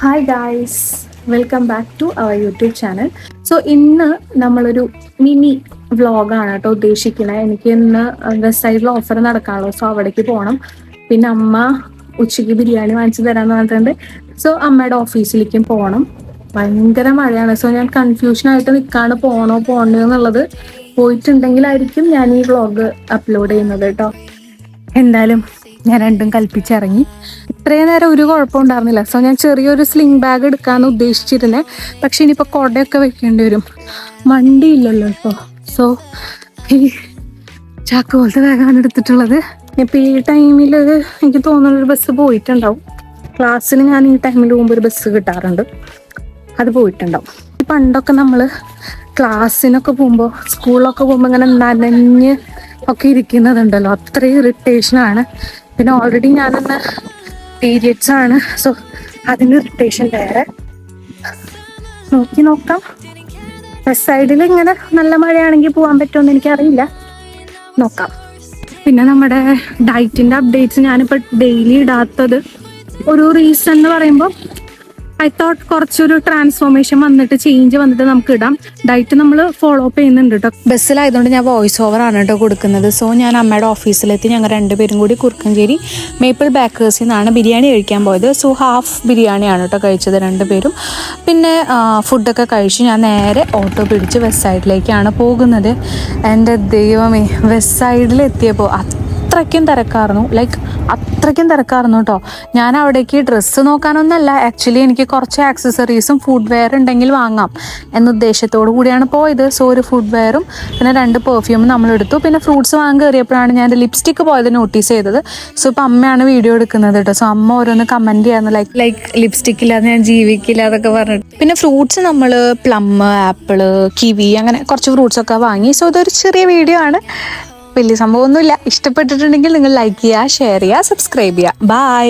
Hi guys, welcome back to our YouTube channel. So ഇന്ന് നമ്മളൊരു mini വ്ളോഗാണ് കേട്ടോ ഉദ്ദേശിക്കുന്നത്. എനിക്ക് ഇന്ന് വെസ്റ്റ് സൈഡിൽ ഓഫർ നടക്കാമല്ലോ, സോ അവിടേക്ക് പോകണം. പിന്നെ അമ്മ ഉച്ചയ്ക്ക് ബിരിയാണി വാങ്ങിച്ചു തരാമെന്ന് പറഞ്ഞിട്ടുണ്ട്. സോ അമ്മയുടെ ഓഫീസിലേക്കും പോകണം. ഭയങ്കര മഴയാണ്. സോ ഞാൻ കൺഫ്യൂഷനായിട്ട് നിൽക്കാണ്, പോകണോ പോകണോ എന്നുള്ളത്. പോയിട്ടുണ്ടെങ്കിലായിരിക്കും ഞാൻ ഈ വ്ളോഗ് അപ്ലോഡ് ചെയ്യുന്നത് കേട്ടോ. എന്തായാലും ഞാൻ രണ്ടും കൽപ്പിച്ചിറങ്ങി. ഇത്രയും നേരം ഒരു കുഴപ്പമുണ്ടായിരുന്നില്ല. സോ ഞാൻ ചെറിയൊരു സ്ലിംഗ് ബാഗ് എടുക്കാമെന്ന് ഉദ്ദേശിച്ചിരുന്നത്. പക്ഷെ ഇനിയിപ്പോൾ കുടയൊക്കെ വെക്കേണ്ടി വരും, വണ്ടിയില്ലല്ലോ ഇപ്പോൾ. സോ ഈ ചാക്ക് പോലത്തെ ബാഗാണ് എടുത്തിട്ടുള്ളത്. ഇപ്പം ഈ ടൈമിൽ എനിക്ക് തോന്നുന്നൊരു ബസ് പോയിട്ടുണ്ടാവും. ക്ലാസ്സിൽ ഞാൻ ഈ ടൈമിൽ പോകുമ്പോൾ ഒരു ബസ് കിട്ടാറുണ്ട്, അത് പോയിട്ടുണ്ടാവും. പണ്ടൊക്കെ നമ്മൾ ക്ലാസ്സിനൊക്കെ പോകുമ്പോൾ, സ്കൂളിലൊക്കെ പോകുമ്പോൾ ഇങ്ങനെ നനഞ്ഞ് ഒക്കെ ഇരിക്കുന്നതുണ്ടല്ലോ, അത്രയും ഇറിറ്റേഷനാണ്. പിന്നെ ഓൾറെഡി ഞാനെന്ന് പീരിയഡ്സ് ആണ്. സോ അതിന് ഇറിറ്റേഷൻ വേറെ. നോക്കാം. വെസ്റ്റ് സൈഡിൽ ഇങ്ങനെ നല്ല മഴയാണെങ്കിൽ പോകാൻ പറ്റുമെന്ന് എനിക്കറിയില്ല, നോക്കാം. പിന്നെ നമ്മുടെ ഡയറ്റിൻ്റെ അപ്ഡേറ്റ്സ് ഞാനിപ്പോൾ ഡെയിലി ഇടാത്തത് ഒരു റീസൺ എന്ന് പറയുമ്പോൾ ഐ തോട്ട് കുറച്ചൊരു ട്രാൻസ്ഫോർമേഷൻ വന്നിട്ട്, ചേഞ്ച് വന്നിട്ട് നമുക്ക് ഇടാം. ഡയറ്റ് നമ്മൾ ഫോളോ അപ്പ് ചെയ്യുന്നുണ്ട് കേട്ടോ. ബസ്സിലായതുകൊണ്ട് ഞാൻ വോയിസ് ഓവർ ആണ് കേട്ടോ കൊടുക്കുന്നത്. സോ ഞാൻ അമ്മയുടെ ഓഫീസിലെത്തി. ഞങ്ങൾ രണ്ടുപേരും കൂടി കുറുക്കഞ്ചേരി മേപ്പിൾ ബേക്കേഴ്സിൽ നിന്നാണ് ബിരിയാണി കഴിക്കാൻ പോയത്. സോ ഹാഫ് ബിരിയാണിയാണ് കേട്ടോ കഴിച്ചത് രണ്ടുപേരും. പിന്നെ ഫുഡൊക്കെ കഴിച്ച് ഞാൻ നേരെ ഓട്ടോ പിടിച്ച് വെസ്റ്റ് സൈഡിലേക്കാണ് പോകുന്നത്. എൻ്റെ ദൈവമേ, വെസ്റ്റ് സൈഡിലെത്തിയപ്പോൾ അത്രയ്ക്കും തിരക്കായിരുന്നു കേട്ടോ. ഞാൻ അവിടേക്ക് ഡ്രസ്സ് നോക്കാനൊന്നല്ല, ആക്ച്വലി എനിക്ക് കുറച്ച് ആക്സസറീസും ഫുഡ് വെയർ ഉണ്ടെങ്കിൽ വാങ്ങാം എന്ന ഉദ്ദേശത്തോടു കൂടിയാണ് പോയത്. സോ ഒരു ഫുഡ് വെയറും പിന്നെ 2 പെർഫ്യൂമും നമ്മളെടുത്തു. പിന്നെ ഫ്രൂട്ട്സ് വാങ്ങാൻ കയറിയപ്പോഴാണ് ഞാൻ ലിപ്സ്റ്റിക്ക് പോയത് നോട്ടീസ് ചെയ്തത്. സോ ഇപ്പം അമ്മയാണ് വീഡിയോ എടുക്കുന്നത് കേട്ടോ. സോ അമ്മ ഓരോന്ന് കമൻറ്റ് ചെയ്യാന്ന്, ലൈക്ക് ലിപ്സ്റ്റിക്ക് ഇല്ലാതെ ഞാൻ ജീവിക്കില്ല എന്നൊക്കെ പറഞ്ഞിട്ട്. പിന്നെ ഫ്രൂട്ട്സ് നമ്മൾ പ്ലം, ആപ്പിള്, കിവി അങ്ങനെ കുറച്ച് ഫ്രൂട്ട്സൊക്കെ വാങ്ങി. സോ ഇതൊരു ചെറിയ വീഡിയോ ആണ്, വലിയ സംഭവമൊന്നുമില്ല. ഇഷ്ടപ്പെട്ടിട്ടുണ്ടെങ്കിൽ നിങ്ങൾ ലൈക്ക് ചെയ്യുക, ഷെയർ ചെയ്യുക, സബ്സ്ക്രൈബ് ചെയ്യുക. ബൈ.